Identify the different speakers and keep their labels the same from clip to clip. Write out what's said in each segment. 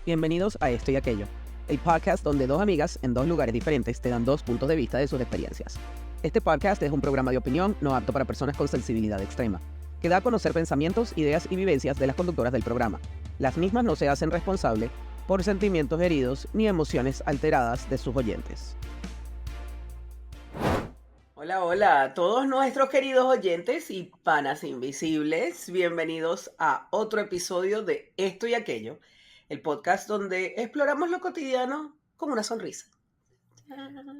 Speaker 1: Bienvenidos a Esto y Aquello, el podcast donde dos amigas en dos lugares diferentes te dan dos puntos de vista de sus experiencias. Este podcast es un programa de opinión no apto para personas con sensibilidad extrema, que da a conocer pensamientos, ideas y vivencias de las conductoras del programa. Las mismas no se hacen responsable por sentimientos heridos ni emociones alteradas de sus oyentes. Hola, hola a todos nuestros queridos oyentes y panas invisibles. Bienvenidos a otro episodio de Esto y Aquello, el podcast donde exploramos lo cotidiano con una sonrisa.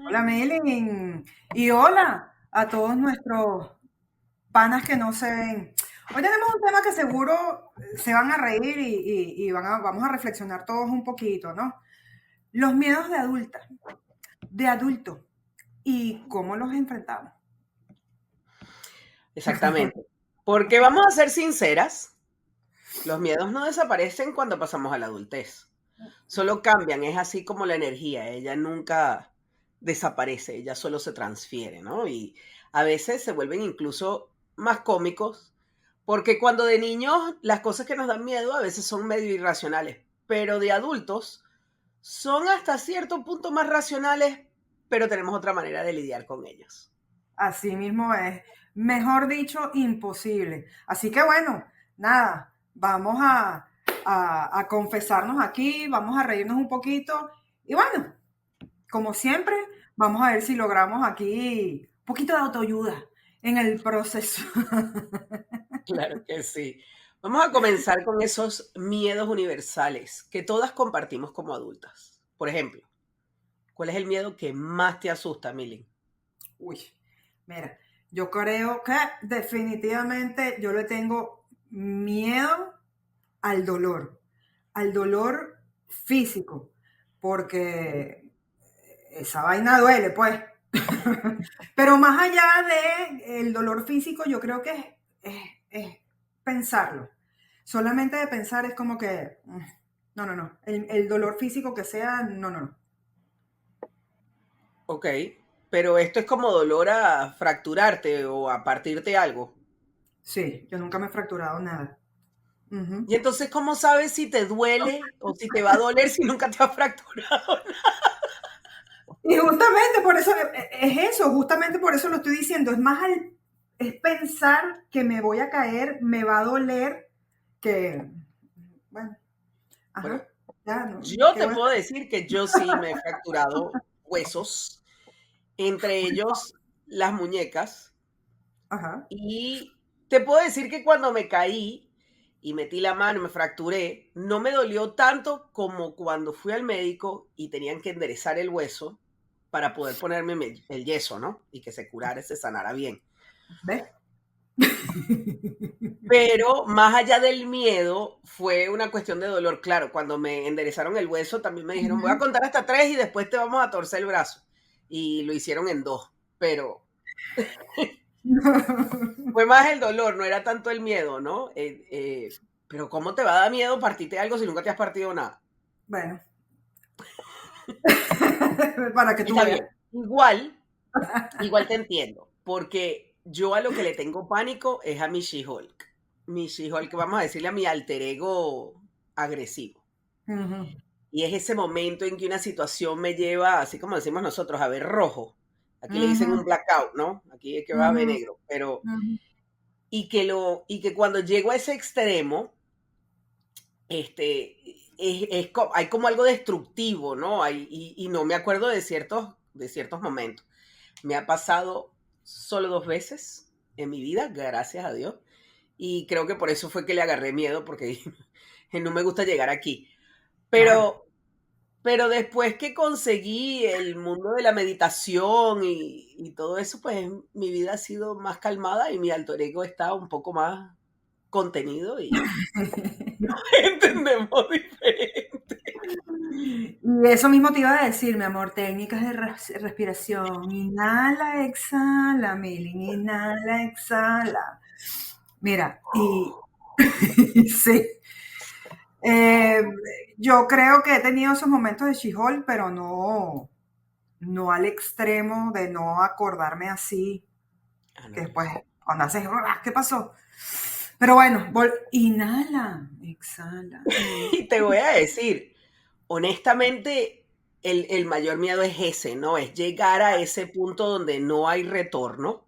Speaker 2: Hola Melin, y hola a todos nuestros panas que no se ven. Hoy tenemos un tema que seguro se van a reír y vamos a reflexionar todos un poquito, ¿no? Los miedos de adulto, y cómo los enfrentamos.
Speaker 1: Exactamente. Porque vamos a ser sinceras, los miedos no desaparecen cuando pasamos a la adultez. Solo cambian, es así como la energía, ella nunca desaparece, ella solo se transfiere, ¿no? Y a veces se vuelven incluso más cómicos, porque cuando de niños las cosas que nos dan miedo a veces son medio irracionales, pero de adultos son hasta cierto punto más racionales, pero tenemos otra manera de lidiar con ellos.
Speaker 2: Así mismo es, mejor dicho, imposible. Así que bueno, nada, vamos a confesarnos aquí, vamos a reírnos un poquito y bueno, como siempre, vamos a ver si logramos aquí un poquito de autoayuda en el proceso.
Speaker 1: Claro que sí. Vamos a comenzar con esos miedos universales que todas compartimos como adultas. Por ejemplo, ¿cuál es el miedo que más te asusta, Milly?
Speaker 2: Uy, mira, yo creo que definitivamente yo le tengo miedo al dolor físico, porque esa vaina duele, pues. Pero más allá del dolor físico, yo creo que es pensarlo. Solamente de pensar es como que, no. El dolor físico que sea, no.
Speaker 1: Ok, pero esto es como dolor a fracturarte o a partirte algo.
Speaker 2: Sí, yo nunca me he fracturado nada. Uh-huh.
Speaker 1: Y entonces, ¿cómo sabes si te duele o si te va a doler si nunca te has fracturado?
Speaker 2: Y justamente por eso es eso, justamente por eso lo estoy diciendo. Es pensar que me voy a caer, me va a doler, que, bueno,
Speaker 1: Bueno,
Speaker 2: ajá, ya, no,
Speaker 1: yo
Speaker 2: ¿qué
Speaker 1: te
Speaker 2: voy a
Speaker 1: puedo
Speaker 2: hacer?
Speaker 1: decir que yo sí me he fracturado huesos, entre ellos las muñecas.
Speaker 2: Ajá.
Speaker 1: Y te puedo decir que cuando me caí y metí la mano y me fracturé, no me dolió tanto como cuando fui al médico y tenían que enderezar el hueso para poder ponerme el yeso, ¿no? Y que se curara, se sanara bien.
Speaker 2: ¿Ves?
Speaker 1: Pero más allá del miedo, fue una cuestión de dolor. Claro, cuando me enderezaron el hueso, también me dijeron, voy a contar hasta 3 y después te vamos a torcer el brazo. Y lo hicieron en 2, pero fue más el dolor, no era tanto el miedo, ¿no? Pero ¿cómo te va a dar miedo partirte algo si nunca te has partido nada?
Speaker 2: Bueno, para que tú
Speaker 1: Está
Speaker 2: veas.
Speaker 1: bien. Igual te entiendo, porque yo a lo que le tengo pánico es a mi She-Hulk. Mi She-Hulk, vamos a decirle a mi alter ego agresivo.
Speaker 2: Uh-huh.
Speaker 1: Y es ese momento en que una situación me lleva, así como decimos nosotros, a ver rojo. Aquí le dicen un
Speaker 2: Uh-huh.
Speaker 1: blackout, ¿no? Aquí es que va a ver
Speaker 2: Uh-huh.
Speaker 1: negro. Pero,
Speaker 2: Uh-huh.
Speaker 1: y que cuando llego a ese extremo, hay como algo destructivo, ¿no? Y no me acuerdo de ciertos momentos. Me ha pasado solo 2 veces en mi vida, gracias a Dios. Y creo que por eso fue que le agarré miedo, porque no me gusta llegar aquí.
Speaker 2: Claro.
Speaker 1: Pero después que conseguí el mundo de la meditación y todo eso, pues mi vida ha sido más calmada y mi alter ego está un poco más contenido y nos entendemos diferente.
Speaker 2: Y eso mismo te iba a decir, mi amor, técnicas de respiración. Inhala, exhala, Milin, inhala, exhala. Mira, y sí, eh, yo creo que he tenido esos momentos de She-Hulk, pero no al extremo de no acordarme así,
Speaker 1: Ah,
Speaker 2: que
Speaker 1: no, yo
Speaker 2: después,
Speaker 1: sí.
Speaker 2: cuando haces, ¿qué pasó? Pero bueno, inhala, exhala.
Speaker 1: Y te voy a decir, honestamente, el mayor miedo es ese, ¿no? Es llegar a ese punto donde no hay retorno,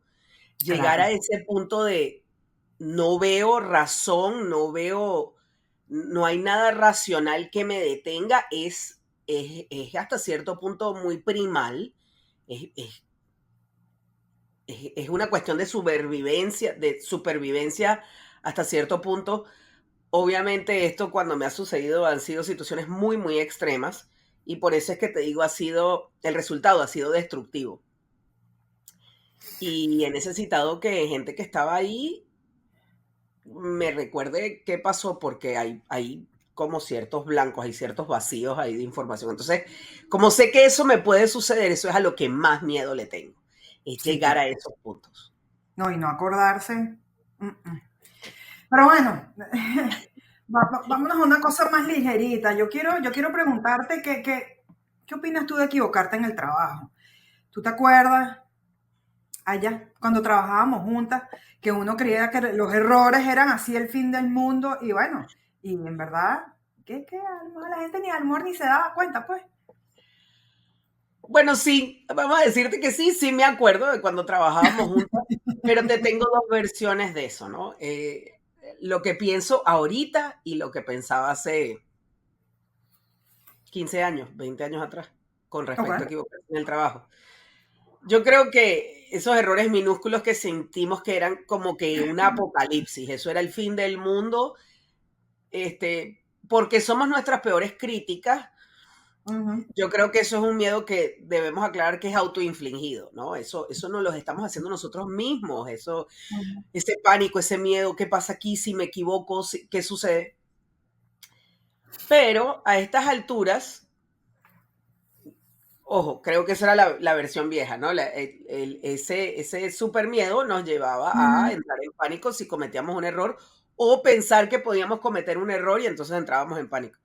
Speaker 1: llegar a
Speaker 2: Claro.
Speaker 1: ese punto de no veo razón, no hay nada racional que me detenga, es hasta cierto punto muy primal, es, es, es una cuestión de supervivencia hasta cierto punto. Obviamente esto cuando me ha sucedido han sido situaciones muy, muy extremas y por eso es que te digo, el resultado ha sido destructivo. Y he necesitado que gente que estaba ahí me recuerde qué pasó porque hay como ciertos blancos, hay ciertos vacíos ahí de información. Entonces, como sé que eso me puede suceder, eso es a lo que más miedo le tengo, es
Speaker 2: Sí,
Speaker 1: llegar a
Speaker 2: claro.
Speaker 1: esos puntos.
Speaker 2: No, y no acordarse. Pero bueno, vámonos a una cosa más ligerita. Yo quiero preguntarte ¿qué opinas tú de equivocarte en el trabajo? ¿Tú te acuerdas allá cuando trabajábamos juntas que uno creía que los errores eran así el fin del mundo? Y bueno, y en verdad, que a lo mejor la gente ni al amor ni se daba cuenta, pues.
Speaker 1: Bueno, sí, vamos a decirte que sí, sí me acuerdo de cuando trabajábamos juntas, pero te tengo dos versiones de eso, ¿no? Lo que pienso ahorita y lo que pensaba hace 15 años, 20 años atrás, con
Speaker 2: Ok.
Speaker 1: respecto a equivocarse en el trabajo. Yo creo que esos errores minúsculos que sentimos que eran como que un apocalipsis, eso era el fin del mundo, porque somos nuestras peores críticas.
Speaker 2: Ujú,
Speaker 1: Yo creo que eso es un miedo que debemos aclarar que es autoinfligido, ¿no? Eso no lo estamos haciendo nosotros mismos,
Speaker 2: ujú.
Speaker 1: ese pánico, ese miedo, ¿qué pasa aquí si me equivoco? ¿Qué sucede? Pero a estas alturas, ojo, creo que esa era la versión vieja, ¿no? Ese super miedo nos llevaba a
Speaker 2: Ujú.
Speaker 1: entrar en pánico si cometíamos un error o pensar que podíamos cometer un error y entonces entrábamos en pánico.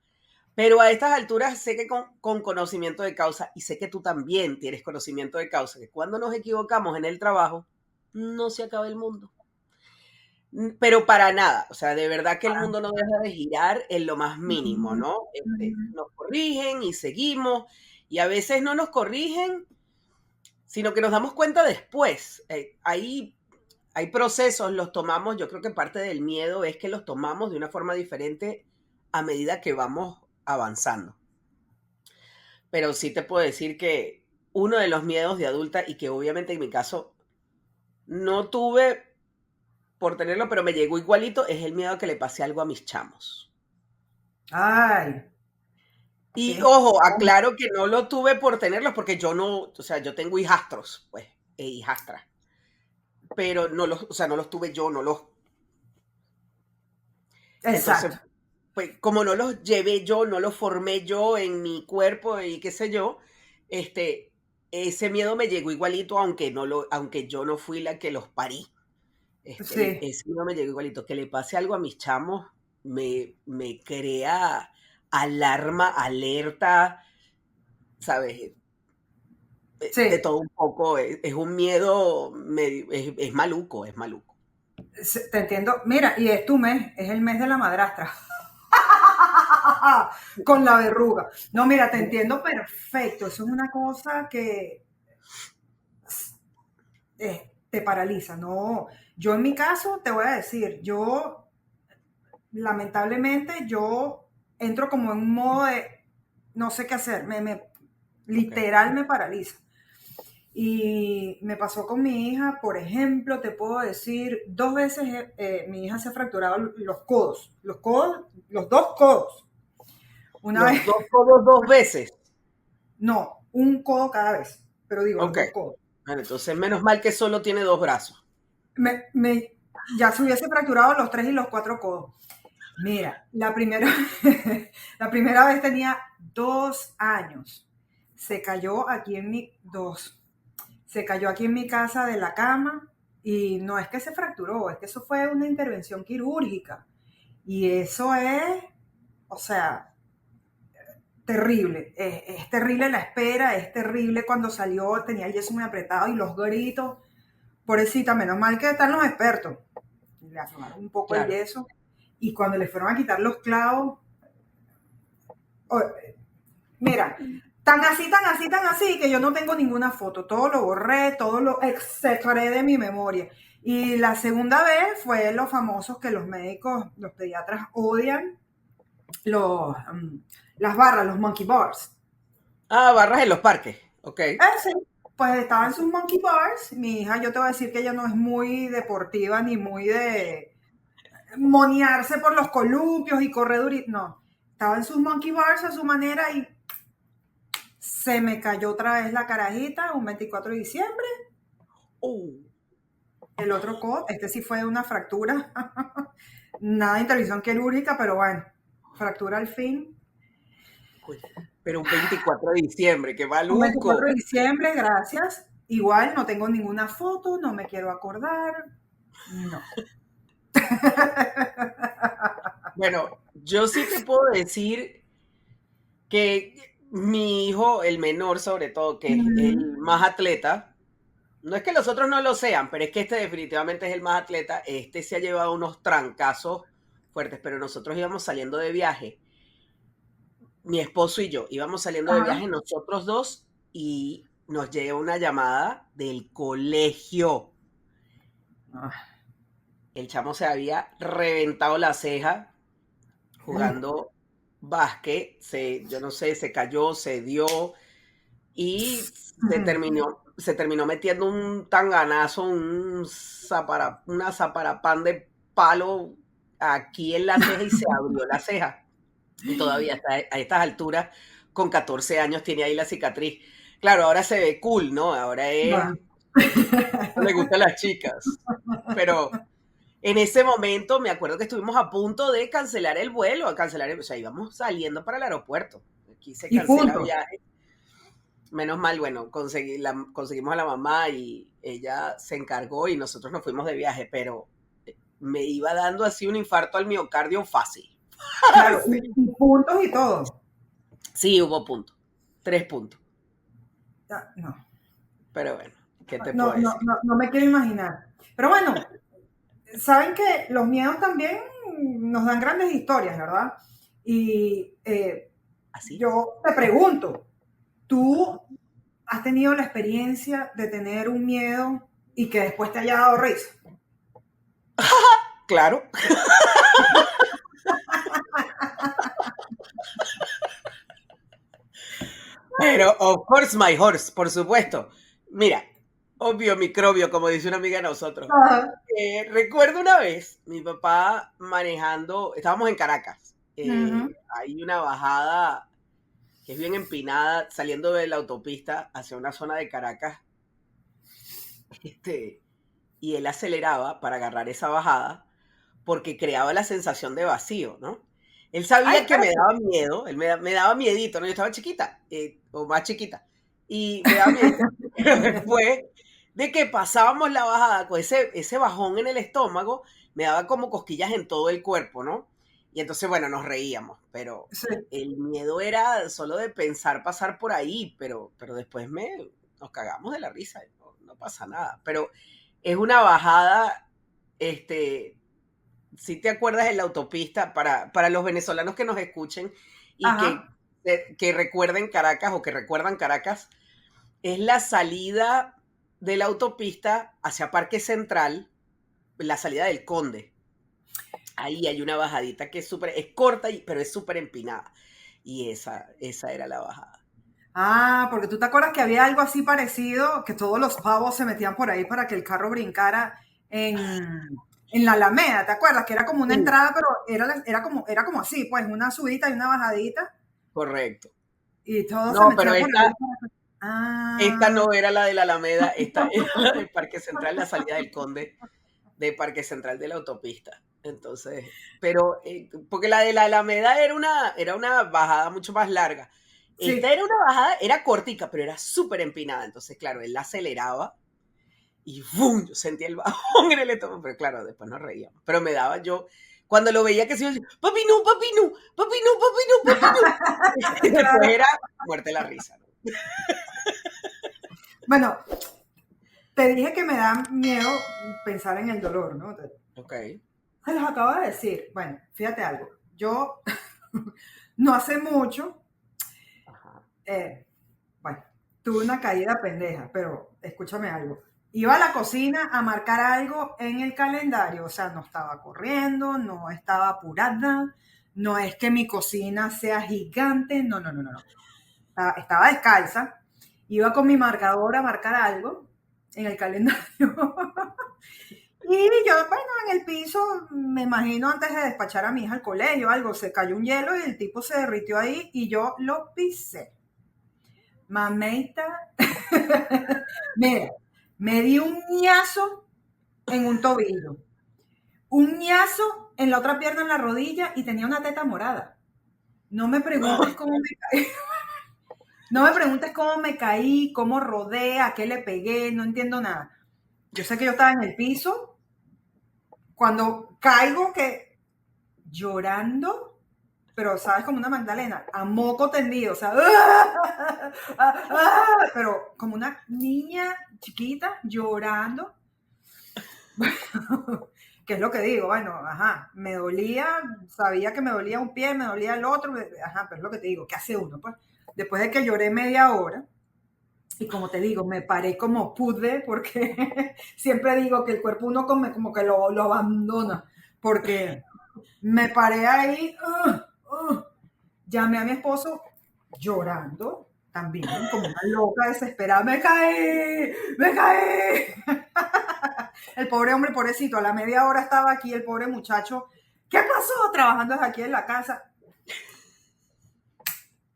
Speaker 1: Pero a estas alturas sé que con conocimiento de causa, y sé que tú también tienes conocimiento de causa, que cuando nos equivocamos en el trabajo, no se acaba el mundo. Pero para nada, o sea, de verdad que el mundo no deja de girar en lo más mínimo,
Speaker 2: Ujú,
Speaker 1: ¿no?
Speaker 2: ujú.
Speaker 1: Nos corrigen y seguimos, y a veces no nos corrigen, sino que nos damos cuenta después. Hay procesos, los tomamos, yo creo que parte del miedo es que los tomamos de una forma diferente a medida que vamos avanzando. Pero sí te puedo decir que uno de los miedos de adulta y que obviamente en mi caso no tuve por tenerlo, pero me llegó igualito, es el miedo a que le pase algo a mis chamos.
Speaker 2: Ay,
Speaker 1: Y
Speaker 2: sí.
Speaker 1: ojo, aclaro que no lo tuve por tenerlos porque yo no, o sea, yo tengo hijastros, pues, e hijastras, pero no los, o sea, no los tuve yo, no los, entonces,
Speaker 2: Exacto.
Speaker 1: pues, como no los llevé yo, no los formé yo en mi cuerpo y qué sé yo, este, ese miedo me llegó igualito, aunque yo no fui la que los parí.
Speaker 2: Sí.
Speaker 1: Ese miedo me llegó igualito. Que le pase algo a mis chamos me crea alarma, alerta, ¿sabes? De
Speaker 2: Sí,
Speaker 1: todo un poco. Es un miedo, es maluco, es maluco.
Speaker 2: te entiendo. Mira, y es tu mes, es el mes de la madrastra. Con la verruga. No, mira, te entiendo perfecto. Eso es una cosa que te paraliza. No, yo en mi caso te voy a decir, yo lamentablemente yo entro como en un modo de no sé qué hacer.
Speaker 1: Ok.
Speaker 2: Literal me paraliza. Y me pasó con mi hija, por ejemplo, te puedo decir, 2 veces mi hija se ha fracturado los codos, los dos codos. Una vez,
Speaker 1: Los dos codos dos veces.
Speaker 2: no, un codo cada vez, pero digo, los
Speaker 1: Ok.
Speaker 2: dos codos.
Speaker 1: Bueno, entonces menos mal que solo tiene dos brazos.
Speaker 2: Ya se hubiese fracturado los 3 y los 4 codos. Mira, la primera vez tenía 2 años. Se cayó aquí en mi, dos, se cayó aquí en mi casa de la cama y no es que se fracturó, es que eso fue una intervención quirúrgica. Y eso es, o sea, terrible. Es terrible la espera, es terrible cuando salió, tenía el yeso muy apretado y los gritos. Pobrecita, menos mal que están los expertos. Le aflojaron un poco el
Speaker 1: Claro.
Speaker 2: yeso y cuando le fueron a quitar los clavos, Mira, tan así, tan así, tan así, que yo no tengo ninguna foto. Todo lo borré, todo lo execré de mi memoria. Y la segunda vez fue los famosos que los médicos, los pediatras odian, los, las barras, los monkey bars.
Speaker 1: Ah, barras en los parques. Ok.
Speaker 2: Sí, pues estaba en sus monkey bars. Mi hija, yo te voy a decir que ella no es muy deportiva ni muy de monearse por los columpios y correr. No, estaba en sus monkey bars a su manera y se me cayó otra vez la carajita un 24 de diciembre.
Speaker 1: Uh,
Speaker 2: El otro codo, este sí fue una fractura. Nada de intervención quirúrgica, pero bueno, fractura al fin.
Speaker 1: pero un 24 de diciembre, qué
Speaker 2: Un 24
Speaker 1: maluco.
Speaker 2: de diciembre, gracias. Igual no tengo ninguna foto, no me quiero acordar. No.
Speaker 1: Bueno, yo sí te puedo decir que mi hijo, el menor sobre todo, que es el más atleta, no es que los otros no lo sean, pero es que este definitivamente es el más atleta, este se ha llevado unos trancazos fuertes, pero nosotros íbamos saliendo de viaje, mi esposo y yo íbamos saliendo de
Speaker 2: Ajá.
Speaker 1: viaje nosotros dos y nos llega una llamada del colegio.
Speaker 2: Ah,
Speaker 1: El chamo se había reventado la ceja jugando básquet, yo no sé, se cayó, se dio y se terminó metiendo un tanganazo, una zaparapán de palo aquí en la ceja y se abrió la ceja. Y todavía está a estas alturas, con 14 años, tiene ahí la cicatriz. Claro, ahora se ve cool, ¿no? Ahora
Speaker 2: ah.
Speaker 1: no le gustan las chicas. Pero en ese momento me acuerdo que estuvimos a punto de cancelar el vuelo, o sea, íbamos saliendo para el aeropuerto. Aquí se
Speaker 2: Y
Speaker 1: cancela
Speaker 2: punto.
Speaker 1: viaje. Menos mal, bueno, conseguimos a la mamá y ella se encargó y nosotros nos fuimos de viaje, pero me iba dando así un infarto al miocardio fácil.
Speaker 2: Claro,
Speaker 1: Sí,
Speaker 2: y puntos y todo.
Speaker 1: sí, hubo puntos, 3 puntos,
Speaker 2: No,
Speaker 1: pero bueno, ¿qué te puedo
Speaker 2: no, no,
Speaker 1: decir?
Speaker 2: no, no me quiero imaginar. Pero bueno, saben que los miedos también nos dan grandes historias, ¿verdad? Y
Speaker 1: Así es.
Speaker 2: yo te pregunto, ¿tú has tenido la experiencia de tener un miedo y que después te haya dado risa?
Speaker 1: Claro, pero of course my horse, por supuesto. Mira, obvio microbio, como dice una amiga de nosotros.
Speaker 2: Ajá.
Speaker 1: Recuerdo una vez, mi papá manejando, estábamos en Caracas,
Speaker 2: Ujú.
Speaker 1: hay una bajada que es bien empinada, saliendo de la autopista hacia una zona de Caracas, este, y él aceleraba para agarrar esa bajada porque creaba la sensación de vacío, ¿no? Él
Speaker 2: Ay,
Speaker 1: sabía que me
Speaker 2: espérate.
Speaker 1: daba miedo, me daba miedito, ¿no? Yo estaba chiquita, o más chiquita, y me daba miedito, pero después de que pasábamos la bajada con ese bajón en el estómago, me daba como cosquillas en todo el cuerpo, ¿no? Y entonces, bueno, nos reíamos, pero
Speaker 2: Sí.
Speaker 1: el miedo era solo de pensar pasar por ahí, pero después nos cagamos de la risa, no pasa nada. Pero es una bajada, este, si te acuerdas en la autopista, para los venezolanos que nos escuchen y
Speaker 2: Ajá.
Speaker 1: que recuerden Caracas o que recuerdan Caracas, es la salida de la autopista hacia Parque Central, la salida del Conde. Ahí hay una bajadita que es corta, pero es súper empinada. Y esa era la bajada.
Speaker 2: Ah, porque tú te acuerdas que había algo así parecido, que todos los pavos se metían por ahí para que el carro brincara en la Alameda, ¿te acuerdas? Que era como una
Speaker 1: Sí,
Speaker 2: entrada, pero era como así, pues una subida y una bajadita,
Speaker 1: correcto.
Speaker 2: y todos se
Speaker 1: No, pero
Speaker 2: metían por ahí.
Speaker 1: esta
Speaker 2: Ah,
Speaker 1: no era la de la Alameda, esta era la de Parque Central, la salida del Conde de Parque Central de la autopista. Entonces, pero, porque la de la Alameda era una bajada mucho más larga. Esta
Speaker 2: sí.
Speaker 1: era una bajada, era cortica, pero era súper empinada. Entonces, claro, él la aceleraba y ¡bum! Yo sentía el bajón en el estómago, pero claro, después nos reíamos. Pero me daba yo, cuando lo veía que se iba a decir, papi no, papi no, papi no, papi no, papi no. Y después
Speaker 2: Claro.
Speaker 1: era muerte la risa, ¿no?
Speaker 2: Bueno, te dije que me da miedo pensar en el dolor, ¿no?
Speaker 1: Ok.
Speaker 2: Se los acabo de decir. Bueno, fíjate algo. Yo no hace mucho bueno, tuve una caída pendeja, pero escúchame algo. Iba a la cocina a marcar algo en el calendario, o sea, no estaba corriendo, no estaba apurada, no es que mi cocina sea gigante, no, no, no, no, no. Estaba descalza, iba con mi marcador a marcar algo en el calendario. Y yo, bueno, en el piso, me imagino antes de despachar a mi hija al colegio, algo, se cayó un hielo y el tipo se derritió ahí y yo lo pisé. Mamita, mira, me di un ñazo en un tobillo, un ñazo en la otra pierna en la rodilla y tenía una teta morada. No me preguntes cómo me caí, no me preguntes cómo me caí, cómo rodé, a qué le pegué, no entiendo nada. Yo sé que yo estaba en el piso, cuando caigo que llorando, pero sabes, como una Magdalena, a moco tendido, o sea, pero como una niña chiquita llorando. ¿Qué es lo que digo? Bueno, ajá, me dolía, sabía que me dolía un pie, me dolía el otro, ajá, pero es lo que te digo, ¿qué hace uno? Pues después de que lloré media hora, y como te digo, me paré como pude, porque siempre digo que el cuerpo uno como que lo abandona, porque me paré ahí, llamé a mi esposo llorando también, como una loca desesperada, me caí, me caí. El pobre hombre, pobrecito, a la media hora estaba aquí el pobre muchacho, ¿qué pasó? Trabajando desde aquí en la casa.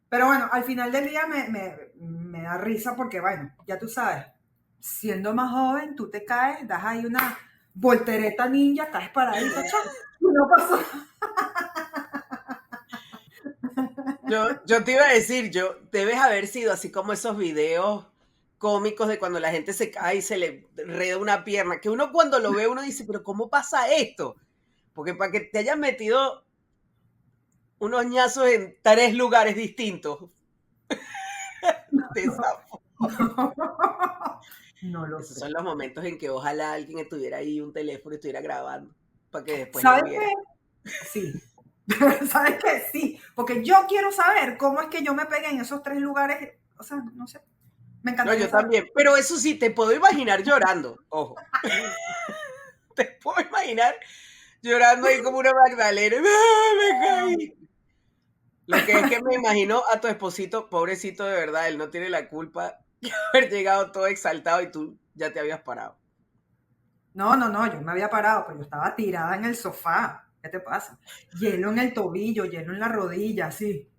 Speaker 2: Pero bueno, al final del día me da risa porque, bueno, ya tú sabes, siendo más joven, tú te caes, das ahí una voltereta ninja, caes paradito, chao, no pasó.
Speaker 1: Yo te iba a decir, debes haber sido así como esos videos cómicos de cuando la gente se cae y se le reda una pierna, que uno cuando lo ve uno dice, pero ¿cómo pasa esto? Porque para que te hayan metido unos ñazos en 3 lugares distintos, de esa forma.
Speaker 2: No lo
Speaker 1: Esos
Speaker 2: sé.
Speaker 1: son los momentos en que ojalá alguien estuviera ahí, un teléfono y estuviera grabando, para que después lo
Speaker 2: ¿Sabes
Speaker 1: viera.
Speaker 2: qué? Sí. ¿Sabes qué? Sí. Porque yo quiero saber cómo es que yo me pegué en esos 3 lugares. O sea, no sé. Me
Speaker 1: No,
Speaker 2: encantaría
Speaker 1: yo
Speaker 2: saber.
Speaker 1: también, pero eso sí, te puedo imaginar llorando, ojo. Te puedo imaginar llorando ahí como una Magdalena. ¡Ah, me caí! Lo que es que me imagino a tu esposito, pobrecito de verdad, él no tiene la culpa de haber llegado todo exaltado y tú ya te habías parado.
Speaker 2: No, no, no, yo me había parado, pero yo estaba tirada en el sofá. ¿Qué te pasa? Hielo en el tobillo, hielo en la rodilla, así.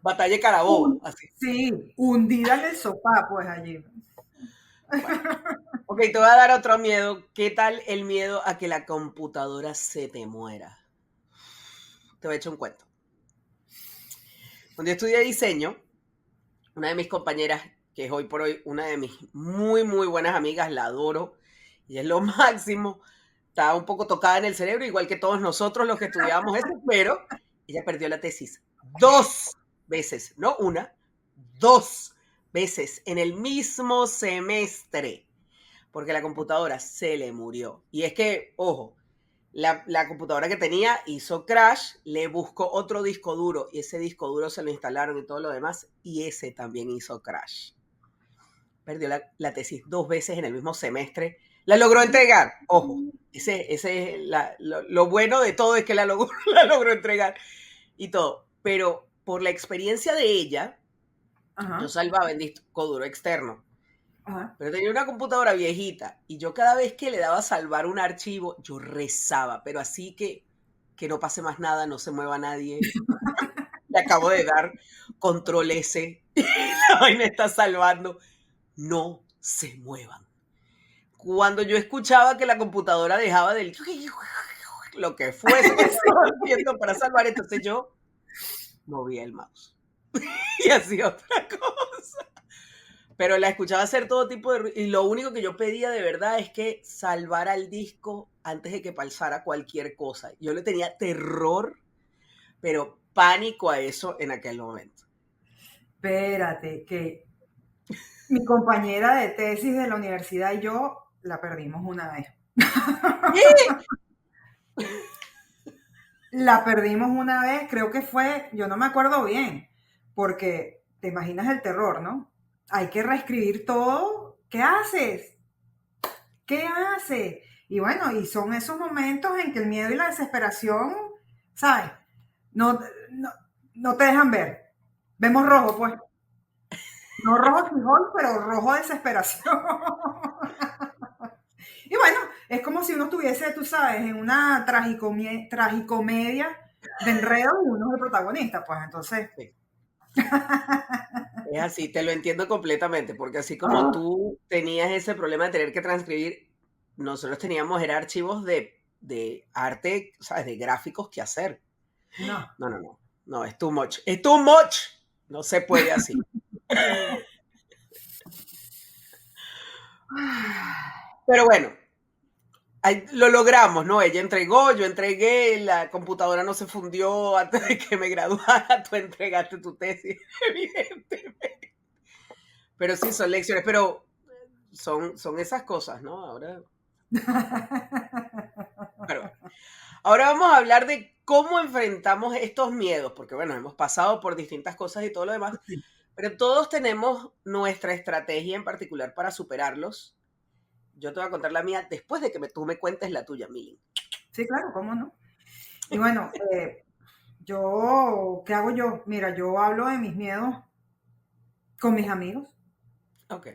Speaker 1: Batalla de Carabobo, así.
Speaker 2: Sí, hundida en el sofá, pues allí.
Speaker 1: Bueno. Ok, te voy a dar otro miedo. ¿Qué tal el miedo a que la computadora se te muera? Te voy a echar un cuento. Cuando yo estudié diseño, una de mis compañeras, que es hoy por hoy una de mis muy, muy buenas amigas, la adoro, y es lo máximo, estaba un poco tocada en el cerebro, igual que todos nosotros los que estudiábamos eso, pero ella perdió la tesis 2 veces, no una, 2 veces en el mismo semestre, porque la computadora se le murió. Y es que, ojo, la computadora que tenía hizo crash, le buscó otro disco duro y ese disco duro se lo instalaron y todo lo demás y ese también hizo crash. Perdió la tesis 2 veces en el mismo semestre. La logró entregar, ojo, ese es lo bueno de todo es que la logró, la logró entregar y todo. Pero por la experiencia de ella, yo
Speaker 2: Ajá,
Speaker 1: salvaba en disco duro externo.
Speaker 2: ajá.
Speaker 1: Pero tenía una computadora viejita y yo cada vez que le daba a salvar un archivo, yo rezaba, pero así que no pase más nada, no se mueva nadie. Le acabo de dar control S, la vaina está salvando. No se muevan. Cuando yo escuchaba que la computadora dejaba del lo que fuese que estaba haciendo para salvar, entonces yo movía el mouse y hacía otra cosa. Pero la escuchaba hacer todo tipo de ruido. Y lo único que yo pedía de verdad es que salvara el disco antes de que pasara cualquier cosa. Yo le tenía terror, pero pánico a eso en aquel momento.
Speaker 2: Espérate, que mi compañera de tesis de la universidad y yo la perdimos una vez.
Speaker 1: ¿Qué?
Speaker 2: la perdimos una vez, creo que fue, yo no me acuerdo bien, porque te imaginas el terror, ¿no? Hay que reescribir todo. ¿Qué haces? ¿Qué haces? Y bueno, y son esos momentos en que el miedo y la desesperación, ¿sabes? No, no, no te dejan ver. Vemos rojo, pues. No rojo frijol, pero rojo desesperación. Y bueno, es como si uno estuviese, tú sabes, en una tragicomedia de enredo y uno es el protagonista, pues entonces.
Speaker 1: Sí. Es así, te lo entiendo completamente, porque así como
Speaker 2: ¡Ah!
Speaker 1: tú tenías ese problema de tener que transcribir, nosotros teníamos era archivos de arte, ¿sabes? De gráficos que hacer.
Speaker 2: No.
Speaker 1: No, no, no, no, es too much, es too much, no se puede así. Pero bueno, lo logramos, ¿no? Ella entregó, yo entregué, la computadora no se fundió antes de que me graduara, tú entregaste tu tesis, evidentemente. Pero sí, son lecciones, pero son esas cosas, ¿no? Pero ahora vamos a hablar de cómo enfrentamos estos miedos, porque bueno, hemos pasado por distintas cosas y todo lo demás, pero todos tenemos nuestra estrategia en particular para superarlos. Yo te voy a contar la mía después de que tú me cuentes la tuya, Mili.
Speaker 2: Sí, claro, ¿cómo no? Y bueno, ¿qué hago yo? Mira, yo hablo de mis miedos con mis amigos,
Speaker 1: Ok.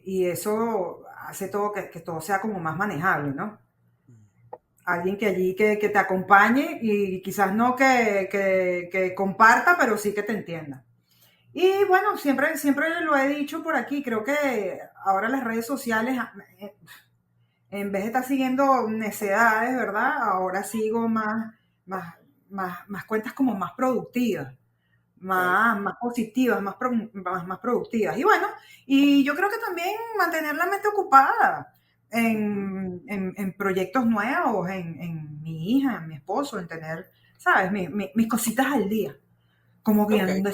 Speaker 2: y eso hace todo que todo sea como más manejable, ¿no? Alguien que allí que te acompañe y quizás no que comparta, pero sí que te entienda. Y bueno, siempre lo he dicho por aquí, creo que ahora las redes sociales, en vez de estar siguiendo necedades, ¿verdad? Ahora sigo más, más cuentas como más productivas,
Speaker 1: Okay.
Speaker 2: más positivas, más productivas. Y bueno, y yo creo que también mantener la mente ocupada en proyectos nuevos, en mi hija, en mi esposo, en tener, ¿sabes? Mis cositas al día, como
Speaker 1: Ok.
Speaker 2: viendo.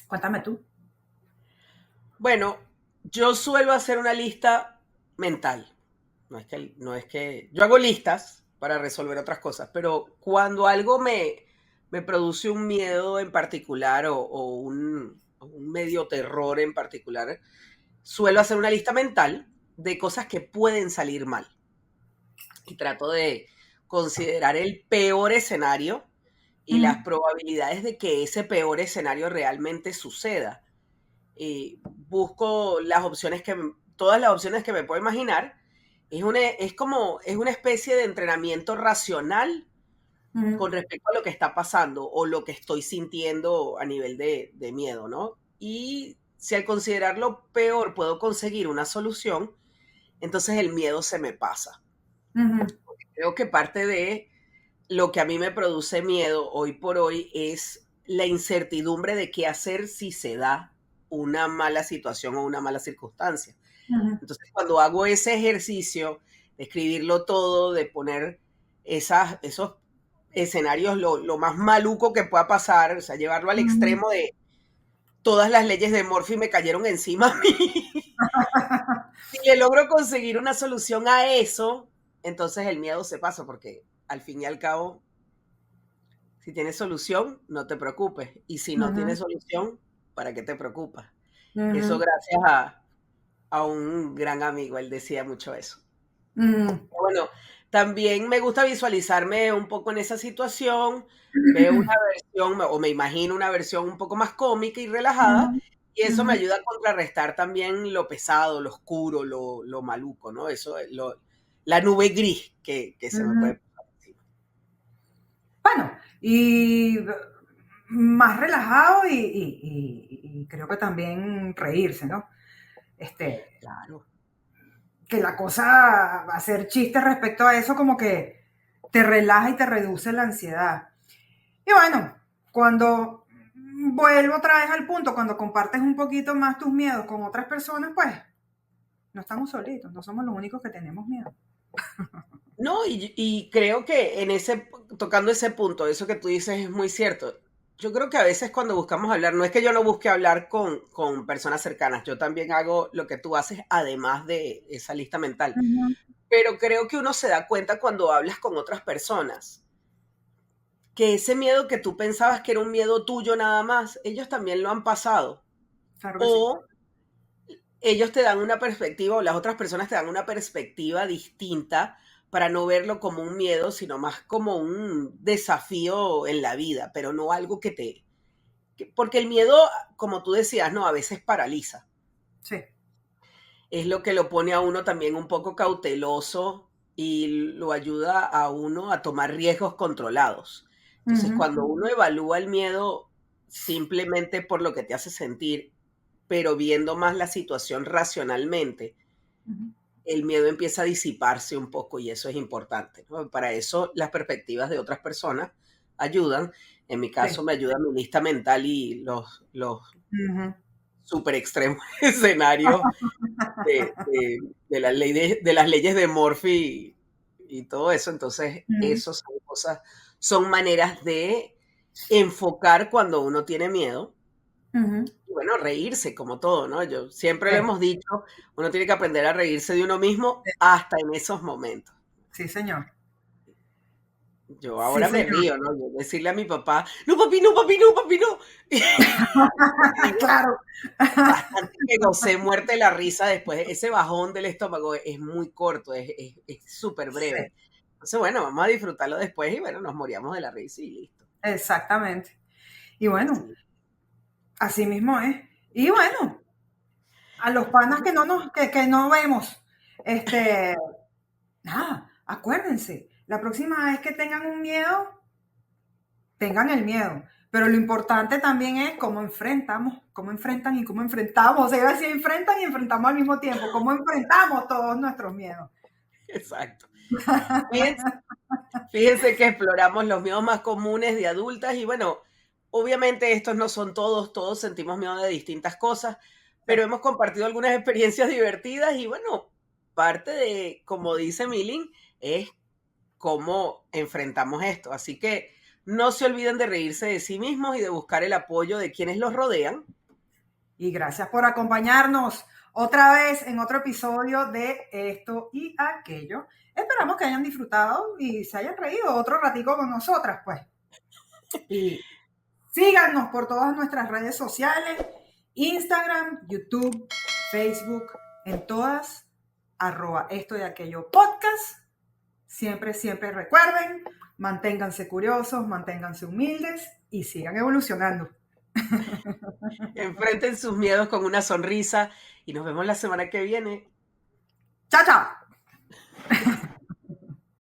Speaker 2: Cuéntame tú.
Speaker 1: Bueno, yo suelo hacer una lista mental. No es que yo hago listas para resolver otras cosas, pero cuando algo me produce un miedo en particular o un medio terror en particular, suelo hacer una lista mental de cosas que pueden salir mal. Y trato de considerar el peor escenario y
Speaker 2: Ujú,
Speaker 1: las probabilidades de que ese peor escenario realmente suceda. Busco todas las opciones que me puedo imaginar. Es una especie de entrenamiento racional
Speaker 2: ujú,
Speaker 1: con respecto a lo que está pasando o lo que estoy sintiendo a nivel de miedo, ¿no? Y si al considerarlo peor puedo conseguir una solución, entonces el miedo se me pasa.
Speaker 2: ujú,
Speaker 1: Creo que parte de lo que a mí me produce miedo hoy por hoy es la incertidumbre de qué hacer si se da una mala situación o una mala circunstancia.
Speaker 2: ujú,
Speaker 1: Entonces, cuando hago ese ejercicio de escribirlo todo, de poner esos escenarios lo más maluco que pueda pasar, o sea, llevarlo al
Speaker 2: ujú.
Speaker 1: extremo de todas las leyes de Murphy me cayeron encima a mí. Si le logro conseguir una solución a eso, entonces el miedo se pasa, porque al fin y al cabo si tienes solución, no te preocupes. Y si no
Speaker 2: Ujú,
Speaker 1: tienes solución, ¿para qué te preocupas? Eso
Speaker 2: ujú,
Speaker 1: gracias a un gran amigo, él decía mucho eso.
Speaker 2: ujú.
Speaker 1: Bueno, también me gusta visualizarme un poco en esa situación, veo una versión o me imagino una versión un poco más cómica y relajada,
Speaker 2: Ujú,
Speaker 1: y eso me
Speaker 2: ujú,
Speaker 1: ayuda a contrarrestar también lo pesado, lo oscuro, lo maluco, ¿no? La nube gris que se me
Speaker 2: ujú.
Speaker 1: puede pasar encima.
Speaker 2: Bueno, y más relajado y creo que también reírse, ¿no? Este,
Speaker 1: Claro.
Speaker 2: que la cosa, hacer chistes respecto a eso como que te relaja y te reduce la ansiedad. Y bueno, cuando vuelvo otra vez al punto, cuando compartes un poquito más tus miedos con otras personas, pues no estamos solitos, no somos los únicos que tenemos miedo.
Speaker 1: No, y creo que tocando ese punto, eso que tú dices es muy cierto. Yo creo que a veces cuando buscamos hablar, no es que yo no busque hablar con personas cercanas, yo también hago lo que tú haces además de esa lista mental.
Speaker 2: Ujú,
Speaker 1: pero creo que uno se da cuenta cuando hablas con otras personas que ese miedo que tú pensabas que era un miedo tuyo nada más, ellos también lo han pasado.
Speaker 2: Claro que sí.
Speaker 1: O ellos te dan una perspectiva, o las otras personas te dan una perspectiva distinta para no verlo como un miedo, sino más como un desafío en la vida, pero no algo porque el miedo, como tú decías, no, a veces paraliza.
Speaker 2: Sí.
Speaker 1: Es lo que lo pone a uno también un poco cauteloso y lo ayuda a uno a tomar riesgos controlados. Entonces,
Speaker 2: Ujú,
Speaker 1: cuando uno evalúa el miedo simplemente por lo que te hace sentir, pero viendo más la situación racionalmente,
Speaker 2: ujú.
Speaker 1: el miedo empieza a disiparse un poco y eso es importante, ¿no? Para eso las perspectivas de otras personas ayudan. En mi caso
Speaker 2: Sí.
Speaker 1: me ayuda mi lista mental y los
Speaker 2: Ujú.
Speaker 1: super extremos escenarios de las leyes de Murphy y todo eso. Entonces,
Speaker 2: Ujú.
Speaker 1: eso son cosas, son maneras de enfocar cuando uno tiene miedo.
Speaker 2: Ujú.
Speaker 1: Y bueno, reírse como todo, ¿no? Yo siempre lo
Speaker 2: Sí,
Speaker 1: hemos dicho, uno tiene que aprender a reírse de uno mismo hasta en esos momentos.
Speaker 2: sí, señor.
Speaker 1: Yo
Speaker 2: Sí,
Speaker 1: ahora me
Speaker 2: señor.
Speaker 1: río, ¿no? Yo decirle a mi papá, no, papi, no, papi, no, papi, no. Y digo,
Speaker 2: Claro.
Speaker 1: bastante que gocé muerte de la risa después. Ese bajón del estómago es muy corto, es súper
Speaker 2: Sí,
Speaker 1: breve. Entonces, bueno, vamos a disfrutarlo después y bueno, nos moríamos de la risa y listo.
Speaker 2: exactamente. Y bueno,
Speaker 1: Sí.
Speaker 2: así mismo es. Y bueno, a los panas que no vemos, este, nada, acuérdense, la próxima vez que tengan un miedo, tengan el miedo. Pero lo importante también es cómo enfrentamos, cómo enfrentan y cómo enfrentamos. O sea, si enfrentan y enfrentamos al mismo tiempo, cómo enfrentamos todos nuestros miedos.
Speaker 1: Exacto. Fíjense, fíjense que exploramos los miedos más comunes de adultas y bueno, obviamente estos no son todos, todos sentimos miedo de distintas cosas,
Speaker 2: Sí.
Speaker 1: pero hemos compartido algunas experiencias divertidas y bueno, parte de, como dice Milling, es cómo enfrentamos esto. Así que no se olviden de reírse de sí mismos y de buscar el apoyo de quienes los rodean.
Speaker 2: Y gracias por acompañarnos otra vez en otro episodio de esto y aquello. Esperamos que hayan disfrutado y se hayan reído otro ratico con nosotras, pues. Y síganos por todas nuestras redes sociales, Instagram, YouTube, Facebook, en todas, @esto y aquello podcast. Siempre, siempre recuerden, manténganse curiosos, manténganse humildes y sigan evolucionando.
Speaker 1: Enfrenten sus miedos con una sonrisa y nos vemos la semana que viene.
Speaker 2: ¡Chao, chao!